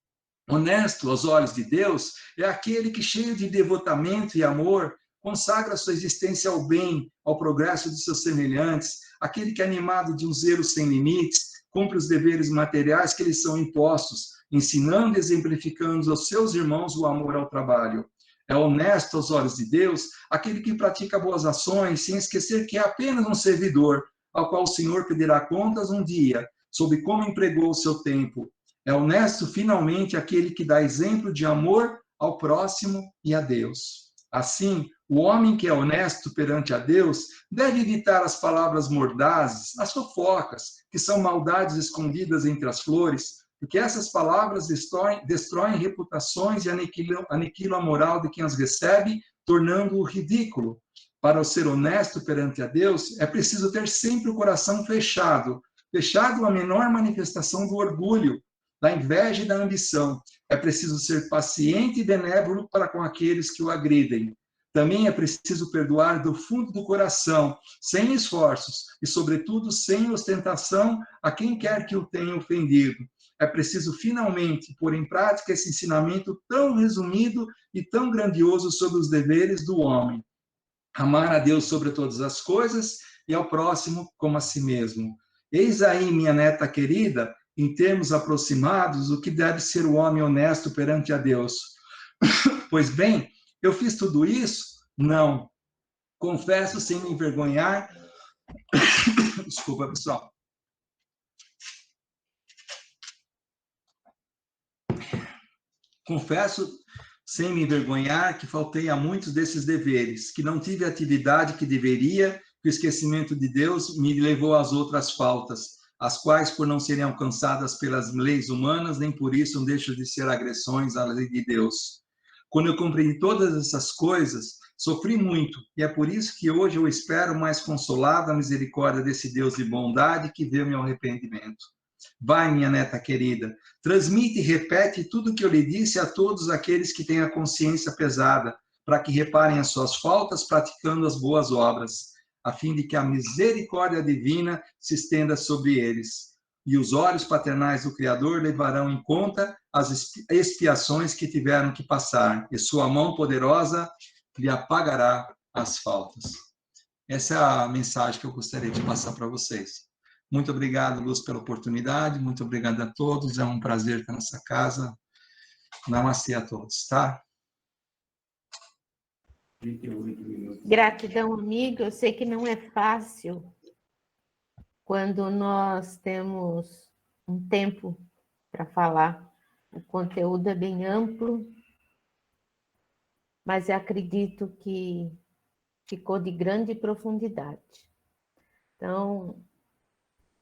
Honesto aos olhos de Deus é aquele que, cheio de devotamento e amor, consagra sua existência ao bem, ao progresso de seus semelhantes, aquele que, animado de um zelo sem limites, cumpre os deveres materiais que lhes são impostos, ensinando e exemplificando aos seus irmãos o amor ao trabalho. É honesto aos olhos de Deus aquele que pratica boas ações sem esquecer que é apenas um servidor, ao qual o Senhor pedirá contas um dia, sobre como empregou o seu tempo. É honesto, finalmente, aquele que dá exemplo de amor ao próximo e a Deus. Assim, o homem que é honesto perante a Deus deve evitar as palavras mordazes, as fofocas, que são maldades escondidas entre as flores, porque essas palavras destroem reputações e aniquilam a moral de quem as recebe, tornando-o ridículo. Para ser honesto perante a Deus, é preciso ter sempre o coração fechado à menor manifestação do orgulho, da inveja e da ambição. É preciso ser paciente e benévolo para com aqueles que o agridem. Também é preciso perdoar do fundo do coração, sem esforços e, sobretudo, sem ostentação a quem quer que o tenha ofendido. É preciso, finalmente, pôr em prática esse ensinamento tão resumido e tão grandioso sobre os deveres do homem. Amar a Deus sobre todas as coisas e ao próximo como a si mesmo. Eis aí, minha neta querida, em termos aproximados, o que deve ser o homem honesto perante a Deus. Pois bem, eu fiz tudo isso? Não. Confesso sem me envergonhar. Desculpa, pessoal. Confesso sem me envergonhar que faltei a muitos desses deveres, que não tive a atividade que deveria, que o esquecimento de Deus me levou às outras faltas, as quais, por não serem alcançadas pelas leis humanas, nem por isso não deixam de ser agressões à lei de Deus. Quando eu compreendi todas essas coisas, sofri muito, e é por isso que hoje eu espero mais consolado a misericórdia desse Deus de bondade que vê o meu arrependimento. Vai, minha neta querida, transmite e repete tudo o que eu lhe disse a todos aqueles que têm a consciência pesada, para que reparem as suas faltas praticando as boas obras, a fim de que a misericórdia divina se estenda sobre eles. E os olhos paternais do Criador levarão em conta as expiações que tiveram que passar, e sua mão poderosa lhe apagará as faltas. Essa é a mensagem que eu gostaria de passar para vocês. Muito obrigado, Luz, pela oportunidade. Muito obrigado a todos. É um prazer estar nessa casa. Namastê a todos, tá? Gratidão, amigo. Eu sei que não é fácil quando nós temos um tempo para falar. O conteúdo é bem amplo, mas eu acredito que ficou de grande profundidade. Então,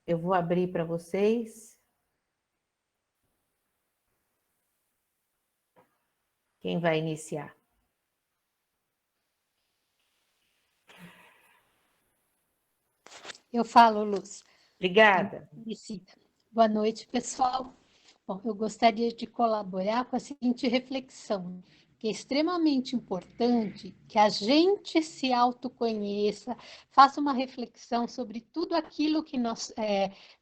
eu vou abrir para vocês. Quem vai iniciar? Eu falo, Luz. Obrigada. Boa noite, pessoal. Bom, eu gostaria de colaborar com a seguinte reflexão, que é extremamente importante que a gente se autoconheça, faça uma reflexão sobre tudo aquilo que nós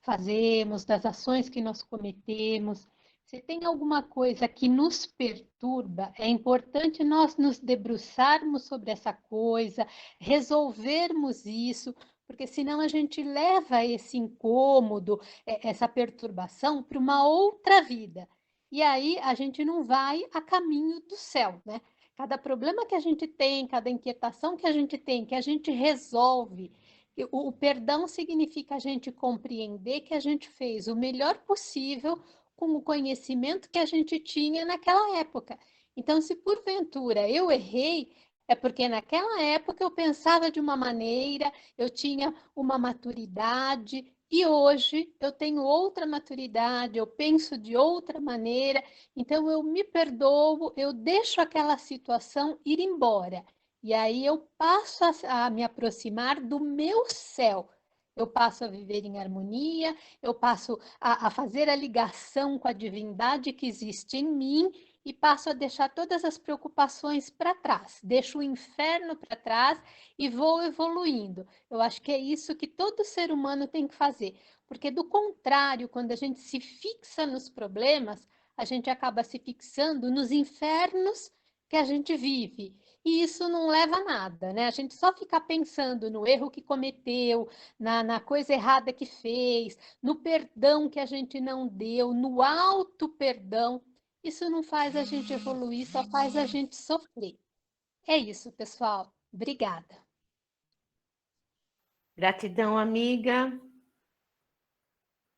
fazemos, das ações que nós cometemos. Se tem alguma coisa que nos perturba, é importante nós nos debruçarmos sobre essa coisa, resolvermos isso, porque senão a gente leva esse incômodo, essa perturbação para uma outra vida. e aí a gente não vai a caminho do céu, né? Cada problema que a gente tem, cada inquietação que a gente tem, que a gente resolve, o perdão significa a gente compreender que a gente fez o melhor possível com o conhecimento que a gente tinha naquela época. Então, se porventura eu errei, é porque naquela época eu pensava de uma maneira, eu tinha uma maturidade, e hoje eu tenho outra maturidade, eu penso de outra maneira, então eu me perdoo, eu deixo aquela situação ir embora. E aí eu passo a me aproximar do meu céu. Eu passo a viver em harmonia, eu passo a fazer a ligação com a divindade que existe em mim e passo a deixar todas as preocupações para trás. Deixo o inferno para trás e vou evoluindo. Eu acho que é isso que todo ser humano tem que fazer, porque do contrário, quando a gente se fixa nos problemas, a gente acaba se fixando nos infernos que a gente vive. E isso não leva a nada, né? A gente só fica pensando no erro que cometeu, na coisa errada que fez, no perdão que a gente não deu, no auto perdão. Isso não faz a gente evoluir, só faz a gente sofrer. É isso, pessoal. Obrigada. Gratidão, amiga.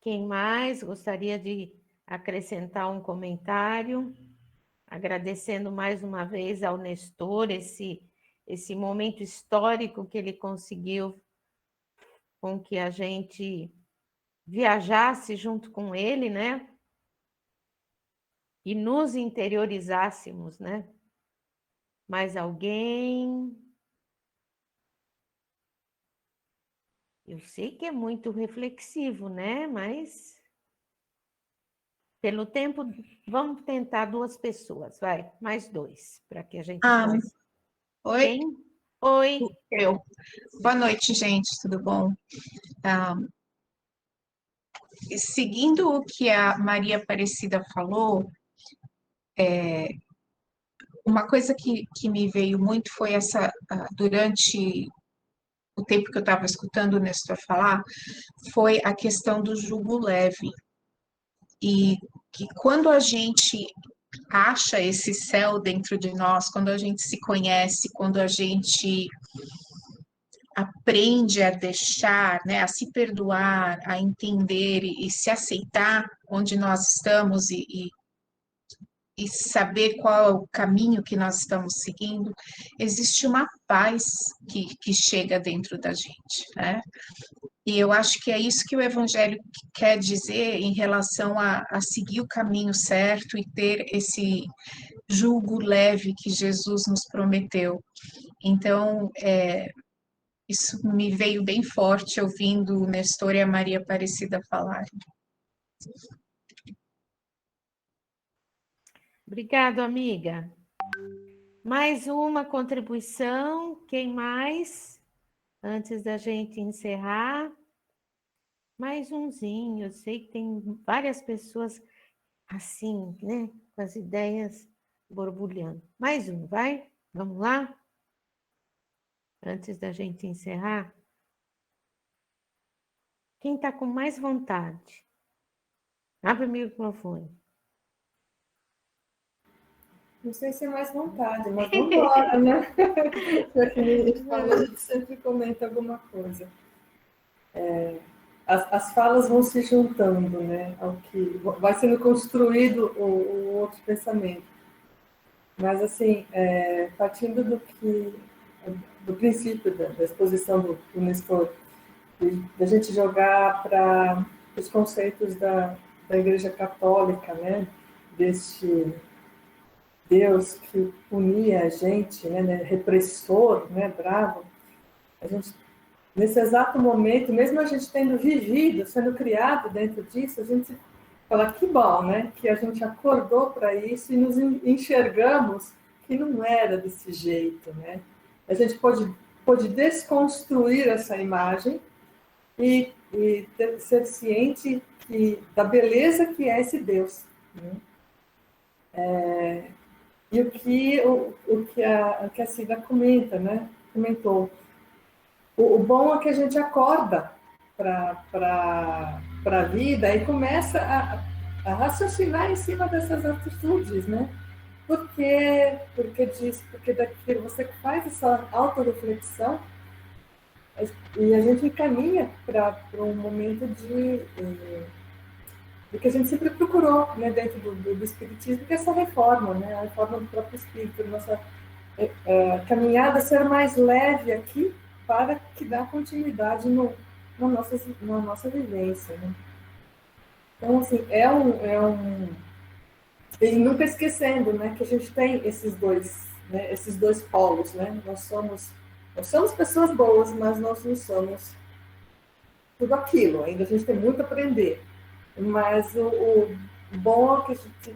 Quem mais gostaria de acrescentar um comentário? Agradecendo mais uma vez ao Nestor esse momento histórico que ele conseguiu com que a gente viajasse junto com ele, né? E nos interiorizássemos, né? Mais alguém? Eu sei que é muito reflexivo, né? Mas pelo tempo, vamos tentar 2 pessoas, vai, mais 2, para que a gente possa. Oi, Quem? Oi. eu. Boa noite, gente, tudo bom? Seguindo o que a Maria Aparecida falou, uma coisa que me veio muito foi durante o tempo que eu estava escutando o Nestor falar, foi a questão do jugo leve. E que quando a gente acha esse céu dentro de nós, quando a gente se conhece, quando a gente aprende a deixar, né, a se perdoar, a entender e se aceitar onde nós estamos e saber qual é o caminho que nós estamos seguindo, existe uma paz que chega dentro da gente, né? E eu acho que é isso que o Evangelho quer dizer em relação a seguir o caminho certo e ter esse jugo leve que Jesus nos prometeu. Então, isso me veio bem forte ouvindo o Nestor e a Maria Aparecida falarem. Obrigado, amiga. Mais uma contribuição, quem mais? Antes da gente encerrar, mais umzinho. Eu sei que tem várias pessoas assim, né? Com as ideias borbulhando. Mais um, vai? Vamos lá? Antes da gente encerrar. Quem está com mais vontade? Abre o microfone. Não sei se é mais vontade, mas vamos embora, né? Já que a gente fala, a gente sempre comenta alguma coisa. As falas vão se juntando, né? Ao que vai sendo construído o outro pensamento. Mas, assim, partindo do princípio da exposição do Nestor, da gente jogar para os conceitos da Igreja Católica, né? Deste Deus que unia a gente, né, repressor, né, bravo, a gente, nesse exato momento, mesmo a gente tendo vivido, sendo criado dentro disso, a gente fala que bom, né, que a gente acordou para isso e nos enxergamos que não era desse jeito, né. A gente pode desconstruir essa imagem e ser ciente da beleza que é esse Deus, né. E o que a Cida comenta, né? Comentou. O bom é que a gente acorda para a vida e começa raciocinar em cima dessas atitudes, né? Porque daquilo você faz essa autorreflexão e a gente encaminha para um momento de que a gente sempre procurou, né, dentro do Espiritismo, que é essa reforma, né, a reforma do próprio Espírito, nossa caminhada ser mais leve aqui para que dá continuidade na nossa vivência, né? Então, assim, e nunca esquecendo, né, que a gente tem esses dois polos, né? Nós somos pessoas boas, mas nós não somos tudo aquilo. Ainda a gente tem muito a aprender. Mas o bom é que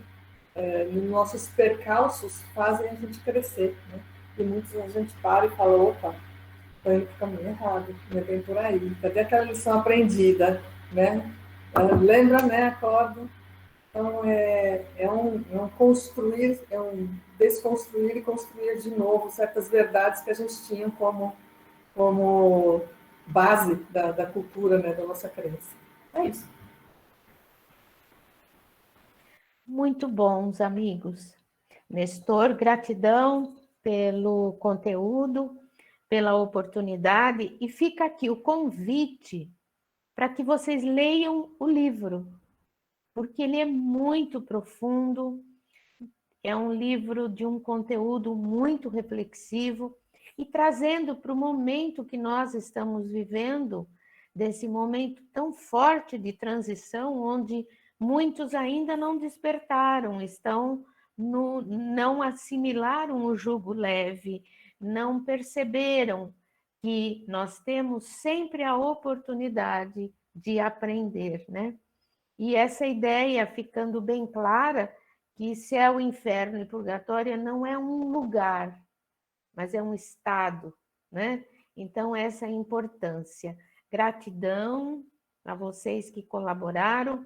nos nossos percalços fazem a gente crescer, né? E muitos a gente para e fala, opa, estou indo para o caminho errado, não é bem por aí. Cadê aquela lição aprendida, né? Lembra, né? Acorda. Então, é um construir, é um desconstruir e construir de novo certas verdades que a gente tinha como base da cultura, né, da nossa crença. É isso. Muito bons, amigos. Nestor, gratidão pelo conteúdo, pela oportunidade, e fica aqui o convite para que vocês leiam o livro, porque ele é muito profundo, é um livro de um conteúdo muito reflexivo e trazendo para o momento que nós estamos vivendo, desse momento tão forte de transição, onde muitos ainda não despertaram, não assimilaram o jugo leve, não perceberam que nós temos sempre a oportunidade de aprender, né? E essa ideia ficando bem clara, que céu, inferno e purgatório não é um lugar, mas é um estado, né? Então, essa é a importância. Gratidão a vocês que colaboraram.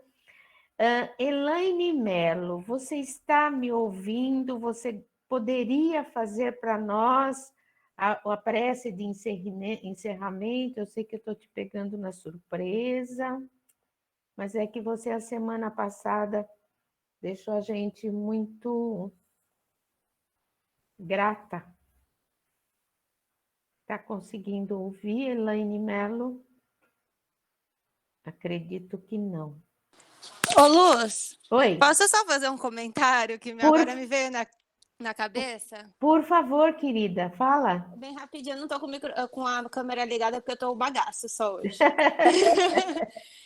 Elaine Mello, você está me ouvindo? Você poderia fazer para nós a prece de encerramento? Eu sei que eu estou te pegando na surpresa, mas é que você, a semana passada, deixou a gente muito grata. Está conseguindo ouvir, Elaine Mello? Acredito que não. Ô, Luz, Oi. posso só fazer um comentário que agora me veio na cabeça? Por favor, querida, fala. Bem rapidinho, eu não estou com a câmera ligada porque eu estou bagaço só hoje.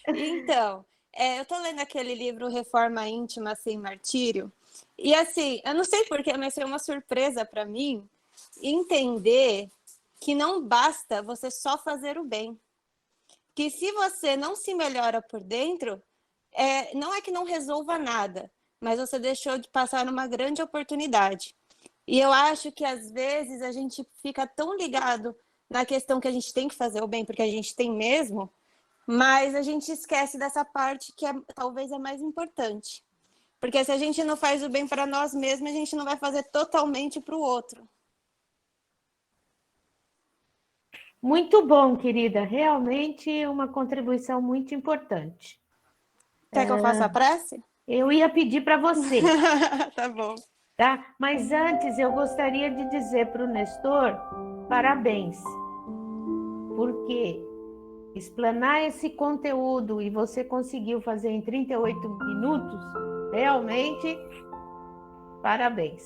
Então, eu estou lendo aquele livro Reforma Íntima Sem Martírio, e assim, eu não sei porquê, mas foi uma surpresa para mim entender que não basta você só fazer o bem. Que se você não se melhora por dentro, não é que não resolva nada, mas você deixou de passar uma grande oportunidade. E eu acho que às vezes a gente fica tão ligado na questão que a gente tem que fazer o bem, porque a gente tem mesmo, mas a gente esquece dessa parte que talvez é mais importante. Porque se a gente não faz o bem para nós mesmos, a gente não vai fazer totalmente para o outro. Muito bom, querida. Realmente uma contribuição muito importante. Quer que eu faça a prece? Eu ia pedir para você. Tá bom. Tá? Mas antes eu gostaria de dizer para o Nestor parabéns, porque explanar esse conteúdo e você conseguiu fazer em 38 minutos, realmente parabéns.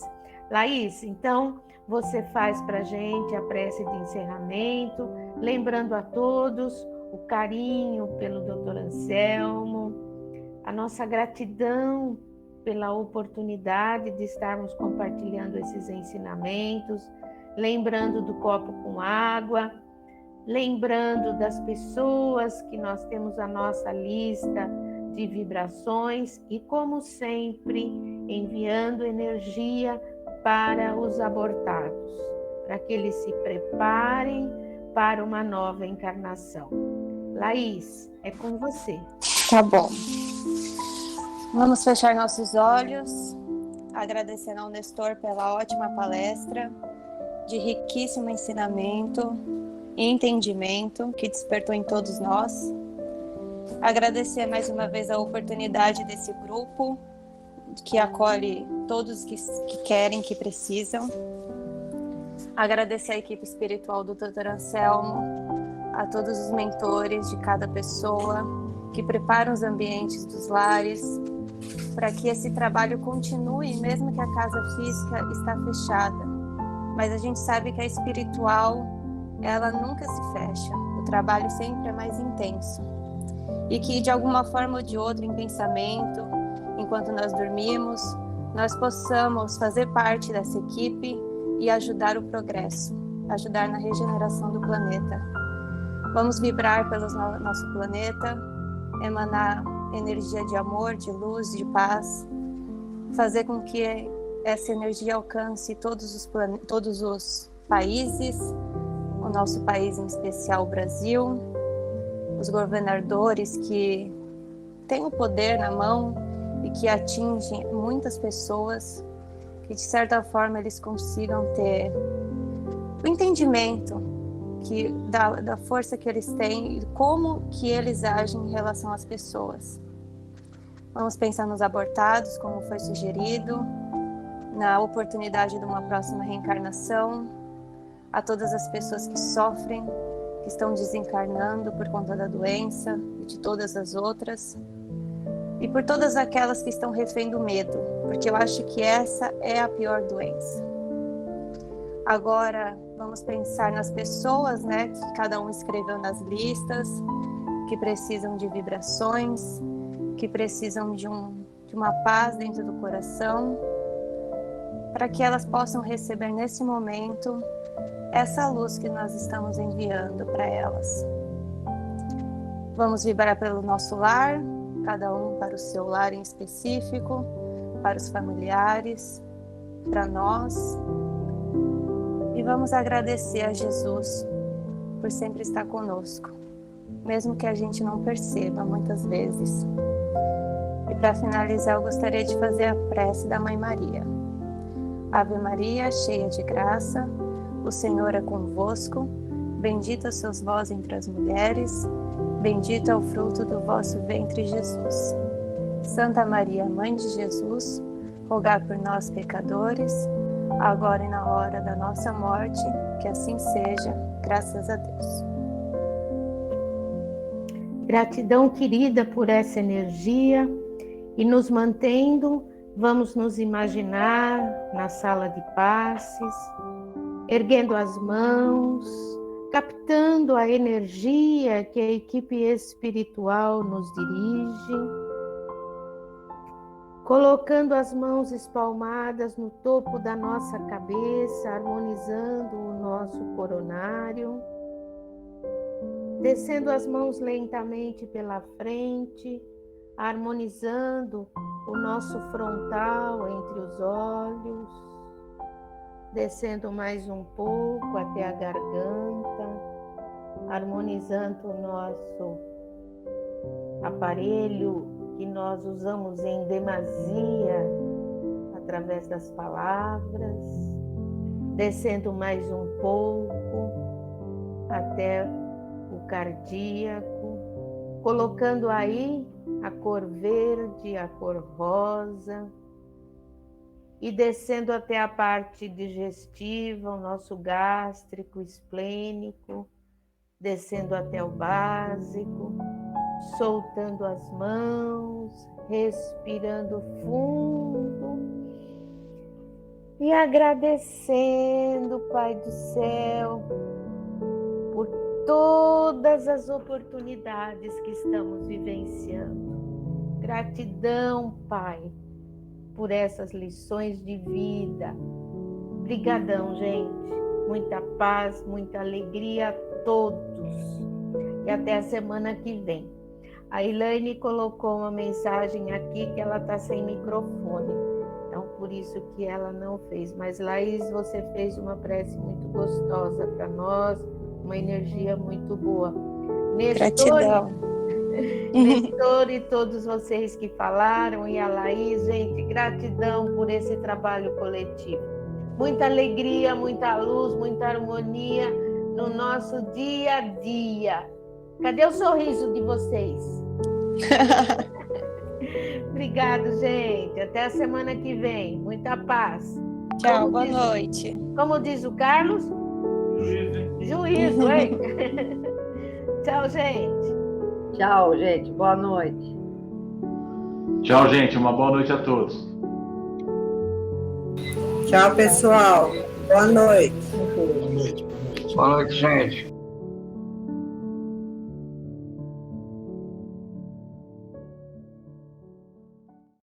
Laís, então você faz para a gente a prece de encerramento, lembrando a todos o carinho pelo Dr. Anselmo, a nossa gratidão pela oportunidade de estarmos compartilhando esses ensinamentos, lembrando do copo com água, lembrando das pessoas que nós temos a nossa lista de vibrações e, como sempre, enviando energia para os abortados, para que eles se preparem para uma nova encarnação. Laís, é com você. Tá bom. Vamos fechar nossos olhos, agradecendo ao Nestor pela ótima palestra, de riquíssimo ensinamento e entendimento que despertou em todos nós. Agradecer mais uma vez a oportunidade desse grupo, que acolhe todos que querem, que precisam. Agradecer a equipe espiritual do Dr. Anselmo, a todos os mentores de cada pessoa, que preparam os ambientes dos lares, para que esse trabalho continue, mesmo que a casa física está fechada. Mas a gente sabe que a espiritual, ela nunca se fecha. O trabalho sempre é mais intenso. E que, de alguma forma ou de outra, em pensamento, enquanto nós dormimos, nós possamos fazer parte dessa equipe e ajudar o progresso, ajudar na regeneração do planeta. Vamos vibrar pelo nosso planeta, emanar energia de amor, de luz, de paz, fazer com que essa energia alcance todos os países, o nosso país em especial, o Brasil, os governadores que têm o poder na mão e que atingem muitas pessoas, que de certa forma eles consigam ter o entendimento da força que eles têm e como que eles agem em relação às pessoas. Vamos pensar nos abortados, como foi sugerido, na oportunidade de uma próxima reencarnação, a todas as pessoas que sofrem, que estão desencarnando por conta da doença e de todas as outras, e por todas aquelas que estão refém do medo, porque eu acho que essa é a pior doença. Agora, vamos pensar nas pessoas, né, que cada um escreveu nas listas, que precisam de vibrações, que precisam de uma paz dentro do coração, para que elas possam receber nesse momento essa luz que nós estamos enviando para elas. Vamos vibrar pelo nosso lar, cada um para o seu lar em específico, para os familiares, para nós. E vamos agradecer a Jesus por sempre estar conosco, mesmo que a gente não perceba muitas vezes. E para finalizar, eu gostaria de fazer a prece da Mãe Maria. Ave Maria, cheia de graça, o Senhor é convosco, bendita sois vós entre as mulheres, bendito é o fruto do vosso ventre, Jesus. Santa Maria, Mãe de Jesus, rogai por nós, pecadores, agora e na hora da nossa morte, que assim seja, graças a Deus. Gratidão, querida, por essa energia, e nos mantendo, vamos nos imaginar na sala de passes, erguendo as mãos, captando a energia que a equipe espiritual nos dirige, colocando as mãos espalmadas no topo da nossa cabeça, harmonizando o nosso coronário, descendo as mãos lentamente pela frente, harmonizando o nosso frontal entre os olhos, descendo mais um pouco até a garganta, harmonizando o nosso aparelho que nós usamos em demasia através das palavras, descendo mais um pouco até o cardíaco, colocando aí a cor verde, a cor rosa, e descendo até a parte digestiva, o nosso gástrico, esplênico, descendo até o básico, soltando as mãos, respirando fundo e agradecendo, Pai do céu, por todas as oportunidades que estamos vivenciando. Gratidão, Pai, por essas lições de vida. Brigadão, gente. Muita paz, muita alegria a todos. E até a semana que vem. A Elaine colocou uma mensagem aqui que ela está sem microfone. Então, por isso que ela não fez. Mas, Laís, você fez uma prece muito gostosa para nós, uma energia muito boa. Gratidão. Nestor e todos vocês que falaram, e a Laís, gente, gratidão por esse trabalho coletivo. Muita alegria, muita luz, muita harmonia no nosso dia a dia. Cadê o sorriso de vocês? Obrigado, gente. Até a semana que vem. Muita paz. Tchau, boa noite. Como diz o Carlos? Juízo, hein? Tchau, gente. Tchau, gente. Boa noite. Tchau, gente. Uma boa noite a todos. Tchau, pessoal. Boa noite. Boa noite, gente.